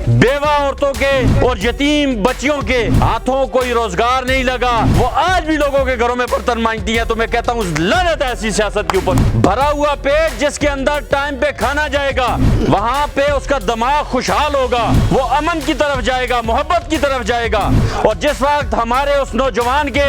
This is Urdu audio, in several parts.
بیوہ عورتوں کے اور یتیم بچیوں کے ہاتھوں کوئی روزگار نہیں لگا، وہ آج بھی لوگوں کے گھروں میں برتن مانجتی ہیں۔ تو میں کہتا ہوں لعنت ہے ایسی سیاست کے اوپر۔ بھرا ہوا پیٹ جس کے اندر ٹائم پہ کھانا جائے گا، وہاں پہ اس کا دماغ خوشحال ہوگا، وہ امن کی طرف جائے گا، محبت کی طرف جائے گا۔ اور جس وقت ہمارے اس نوجوان کے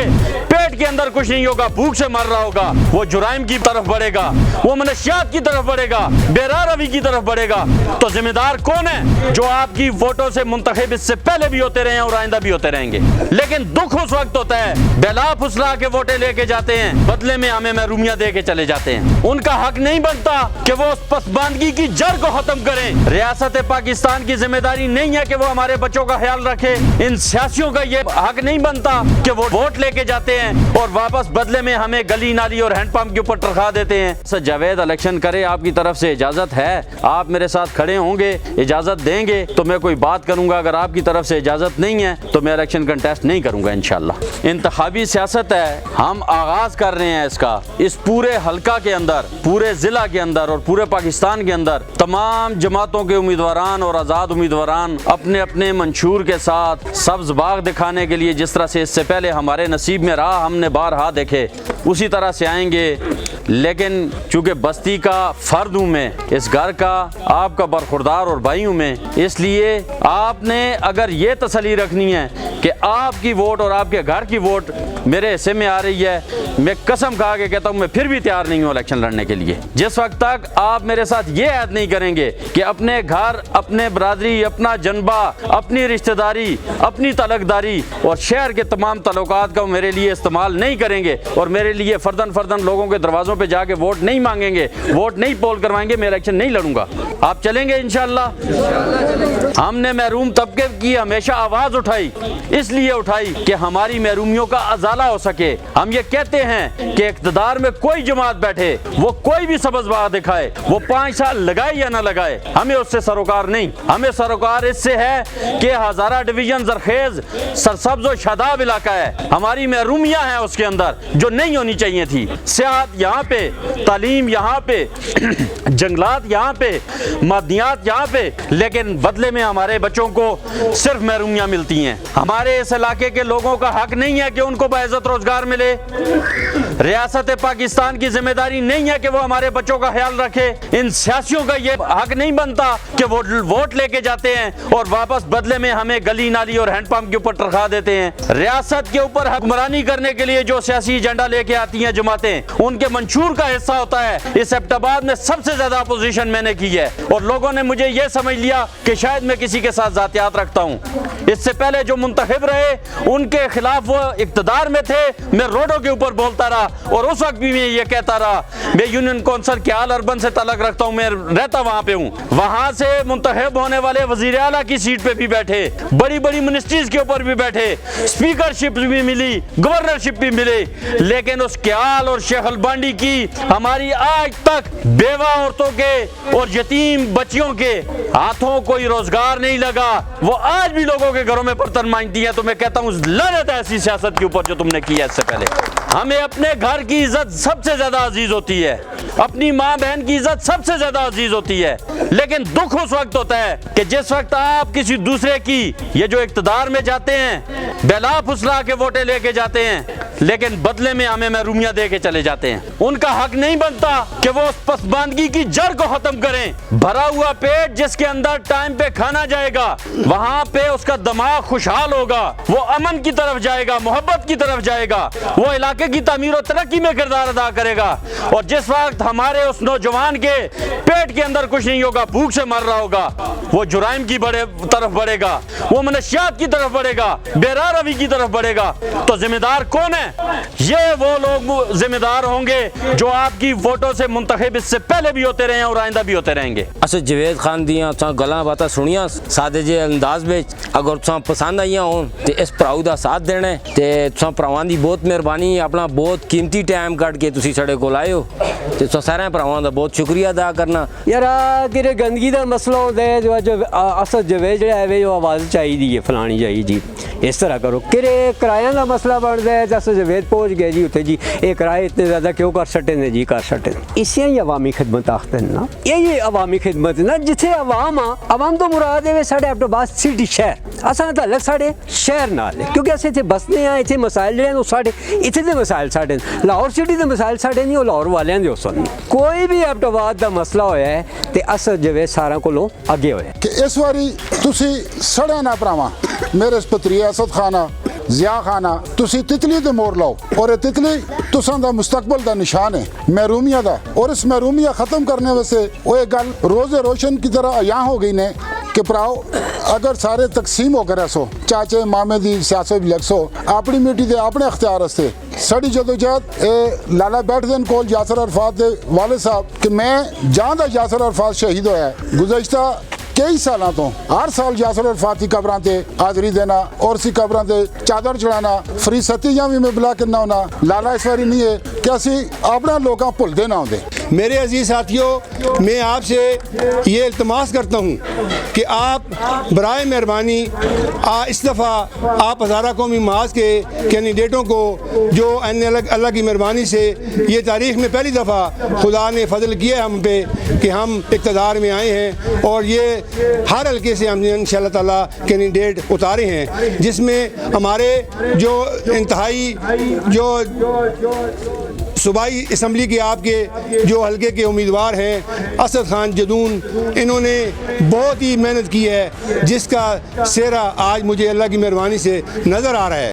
پیٹ کے اندر کچھ نہیں ہوگا، بھوک سے مر رہا ہوگا، وہ جرائم کی طرف بڑھے گا، وہ منشیات کی طرف بڑھے گا، بے راہ روی کی طرف بڑھے گا۔ تو ذمہ دار کون ہے؟ جو آپ کی ووٹوں سے منتخب اس سے پہلے بھی ہوتے رہے ہیں اور آئندہ بھی ہوتے رہیں گے۔ لیکن دکھ اس وقت ہوتا ہے بلا پھسلا کے ووٹیں لے کے جاتے ہیں، بدلے میں ہمیں محرومیاں دے کے چلے جاتے ہیں۔ ان کا حق نہیں بنتا کہ وہ اس پسماندگی کی جڑ کو ختم کریں۔ ریاست پاکستان کی ذمہ داری نہیں ہے کہ وہ ہمارے بچوں کا خیال رکھے۔ ان سیاسیوں کا یہ حق نہیں بنتا کہ وہ ووٹ لے کے جاتے ہیں اور واپس بدلے میں ہمیں گلی نالی اور ہینڈ پمپ کے اوپر تنخواہ دیتے ہیں۔ سر جاوید الیکشن کرے، آپ کی طرف سے اجازت ہے، آپ میرے ساتھ کھڑے ہوں گے، اجازت دیں گے تو میں کوئی بات کروں گا۔ اگر آپ کی طرف سے اجازت نہیں ہے تو میں الیکشن کنٹیسٹ نہیں کروں گا انشاءاللہ۔ انتخابی سیاست ہے، ہم آغاز کر رہے ہیں اس کا۔ اس پورے حلقہ کے اندر، پورے ضلع کے اندر اور پورے پاکستان کے اندر تمام جماعتوں کے امیدواران اور آزاد امیدواران اپنے اپنے منشور کے ساتھ سبز باغ دکھانے کے لیے، جس طرح سے اس سے پہلے ہمارے نصیب میں رہا، ہم نے بارہا دیکھے، اسی طرح سے آئیں گے۔ لیکن چونکہ بستی کا فرد ہوں میں، اس گھر کا، آپ کا برخوردار اور بھائی ہوں میں، اس لیے آپ نے اگر یہ تسلی رکھنی ہے کہ آپ کی ووٹ اور آپ کے گھر کی ووٹ میرے حصے میں آ رہی ہے، میں قسم کھا کے کہتا ہوں میں پھر بھی تیار نہیں ہوں الیکشن لڑنے کے لیے۔ جس وقت تک آپ میرے ساتھ یہ عہد نہیں کریں گے کہ اپنے گھر، اپنے برادری، اپنا جنبہ، اپنی رشتہ داری، اپنی تعلقداری اور شہر کے تمام تعلقات کا میرے لیے استعمال نہیں کریں گے اور میرے لیے فردن فردن لوگوں کے دروازوں پہ جا کے ووٹ نہیں مانگیں گے، ووٹ نہیں پول کروائیں گے، میں الیکشن نہیں لڑوں گا۔ آپ چلیں گے انشاءاللہ؟ ہم نے محروم طبقے کی ہمیشہ آواز اٹھائی، اس لیے اٹھائی کہ ہماری محرومیوں کا ازالہ ہو سکے۔ ہم یہ کہتے ہیں کہ اقتدار میں کوئی جماعت بیٹھے، وہ کوئی بھی سبز باغ دکھائے، وہ 5 سال لگائے یا نہ لگائے، ہمیں اس سے سروکار نہیں۔ ہمیں سروکار اس سے ہے کہ ہزارہ ڈویژن زرخیز سرسبز و شاداب علاقہ ہے، ہماری محرومیاں ہیں اس کے اندر جو نہیں ہونی چاہیے تھی۔ صحت یہاں پہ، تعلیم یہاں پہ، جنگلات یہاں پہ، معدنیات یہاں پہ، لیکن بدلے میں ہمارے بچوں کو صرف محرومیاں ملتی ہیں۔ ہمارے اس علاقے کے لوگوں کا حق نہیں ہے کہ ان کو باعزت روزگار ملے۔ ریاست پاکستان کی ذمہ داری نہیں ہے کہ وہ ہمارے بچوں کا خیال رکھے۔ ان سیاسیوں کا یہ حق نہیں بنتا کہ وہ ووٹ لے کے جاتے ہیں اور واپس بدلے میں ہمیں گلی نالی اور ہینڈ پمپ کے اوپر تنخواہ دیتے ہیں۔ ریاست کے اوپر حکمرانی کرنے کے لیے جو سیاسی ایجنڈا لے کے آتی ہیں جماعتیں، ان کے منشور کا حصہ ہوتا ہے۔ اس ایبٹآباد میں سب سے زیادہ اپوزیشن میں نے کی ہے اور لوگوں نے مجھے یہ سمجھ لیا کہ شاید میں کسی کے ساتھ ذاتیات رکھتا ہوں۔ اس سے پہلے جو منتخب رہے ان کے خلاف وہ اقتدار میں تھے، میں روڈوں کے اوپر بولتا رہا اور اس وقت بھی میں یہ کہتا رہا میں یونین کونسل کے آل اربن سے تعلق رکھتا ہوں، میں رہتا وہاں پہ ہوں۔ وہاں سے منتخب ہونے والے وزیر اعلیٰ کی سیٹ پہ بھی بیٹھے، بڑی بڑی منسٹریز کے اوپر بھی بیٹھے، اسپیکرشپ بھی ملی، گورنرشپ بھی ملی، لیکن اس کیال اور شیخ البانڈی کی ہماری آج تک بیوہ عورتوں کے اور یتیم بچیوں کے ہاتھوں کوئی روزگار نہیں لگا، وہ آج بھی لوگوں کے گھروں میں برتن مانجتی ہیں۔ تو میں کہتا ہوں لعنت ہے ایسی سیاست کے اوپر جو تم نے کی ہے اس سے پہلے۔ ہمیں اپنے گھر کی عزت سب سے زیادہ عزیز ہوتی ہے، اپنی ماں بہن کی عزت سب سے زیادہ عزیز ہوتی ہے، لیکن دکھ اس وقت ہوتا ہے کہ جس وقت آپ کسی دوسرے کی، یہ جو اقتدار میں جاتے ہیں، بلا پھسلا کے ووٹیں لے کے جاتے ہیں، لیکن بدلے میں ہمیں محرومیاں دے کے چلے جاتے ہیں۔ ان کا حق نہیں بنتا کہ وہ اس پسماندگی کی جڑ کو ختم کریں۔ بھرا ہوا پیٹ جس کے اندر ٹائم پہ کھانا جائے گا، وہاں پہ اس کا دماغ خوشحال ہوگا، وہ امن کی طرف جائے گا، محبت کی طرف جائے گا، وہ علاقے کی تعمیر و ترقی میں کردار ادا کرے گا۔ اور جس وقت ہمارے اس نوجوان کے پیٹ کے اندر کچھ نہیں ہوگا، بھوک سے مر رہا ہوگا، وہ جرائم کی طرف بڑھے گا، وہ منشیات کی طرف بڑھے گا، بے راہ روی کی طرف بڑھے گا، تو ذمہ دار کون ہے؟ یہ وہ لوگ ذمہ دار ہوں گے جو آپ کی ووٹوں سے منتخب اس سے پہلے بھی ہوتے رہے ہیں اور آئندہ بھی ہوتے رہیں گے۔ اچھا جاوید خان دیاں تساں گلاں باتاں سنیاں سادے جے انداز وچ، اگر تساں پسند آئیاں ہون تے اس پراؤ دا ساتھ دینا ہے تے تساں پراواں دی بہت مہربانی، اپنا بہت قیمتی ٹائم کٹ کے تسی ساڈے کول آئے ہو تے تساں سارے پراواں دا بہت شکریہ ادا کرنا۔ یار کہ گندگی دا مسئلہ ہوتا ہے جو اصل جاوید جڑا ہے وہ آواز چاہیے فلانی چاہیے جی اس طرح کرو کرایہ کا مسئلہ بنتا ہے جس جوید پہنچ گئے جی اتنے جی یہ کرائے اتنے زیادہ کیوں کر سٹے نے جی کر سٹے اسی ہی عوامی خدمت آختے ہیں نا یہ عوامی خدمت نا جتھے عوام عوام تو مراد ہے ساڈے ایبٹ آباد سٹی شہر اصل تعلق ساڈے شہر نال ہے کیونکہ اصل اتنے بستے ہیں اتنے مسائل جڑے ہیں ساڈے اتنے دے مسائل ساڈے لاہور سٹی دے مسائل ساڈے نہیں وہ لاہور والوں دے سن کوئی بھی ایبٹ آباد دا مسئلہ ہویا ہے تے اصل جوید سارا کولوں اگے ہویا کہ اس واری تسی سڑے نہ پراواں میرے سپتری اسد خانہ ضیاء خانہ تسی تتلی دے مور لاؤ اور تتلی تساں دا مستقبل دا نشان ہے محرومیہ دا اور اس محرومیہ ختم کرنے واسطے وہ ایک گل روز روشن کی طرح عیاں ہو گئی نے کہ پراؤ اگر سارے تقسیم ہو کر سو چاچے مامے دی سیاست بھی لگ سو اپنی میٹی دے اپنے اختیار رستے سڑی جدوجہد لالا بیٹھ دین کول یاسر عرفات دے والد صاحب کہ میں جہاں دا یاسر عرفات شہید ہویا ہے گزشتہ کئی سالاں تو ہر سال یاسر عرفات کی قبراں تے حاضری دینا اور سی قبراں تے چادر چڑھانا فری ستیاں بھی میں بلا کرنا ہونا لالا اس واری نہیں ہے کہ اسی اپنا لوگاں بھول دے نہ ہوندے میرے عزیز ساتھیوں میں آپ سے یہ التماس کرتا ہوں کہ آپ برائے مہربانی اس دفعہ آپ ہزارہ قومی محاذ کے کینڈیڈیٹوں کو جو اللہ کی مہربانی سے یہ تاریخ میں پہلی دفعہ خدا نے فضل کیا ہے ہم پہ کہ ہم اقتدار میں آئے ہیں اور یہ ہر حلقے سے ہم نے انشاءاللہ تعالیٰ کینڈیڈیٹ اتارے ہیں جس میں ہمارے جو انتہائی جو صوبائی اسمبلی کے آپ کے جو حلقے کے امیدوار ہیں اسد خان جدون انہوں نے بہت ہی محنت کی ہے جس کا سہرا آج مجھے اللہ کی مہربانی سے نظر آ رہا ہے.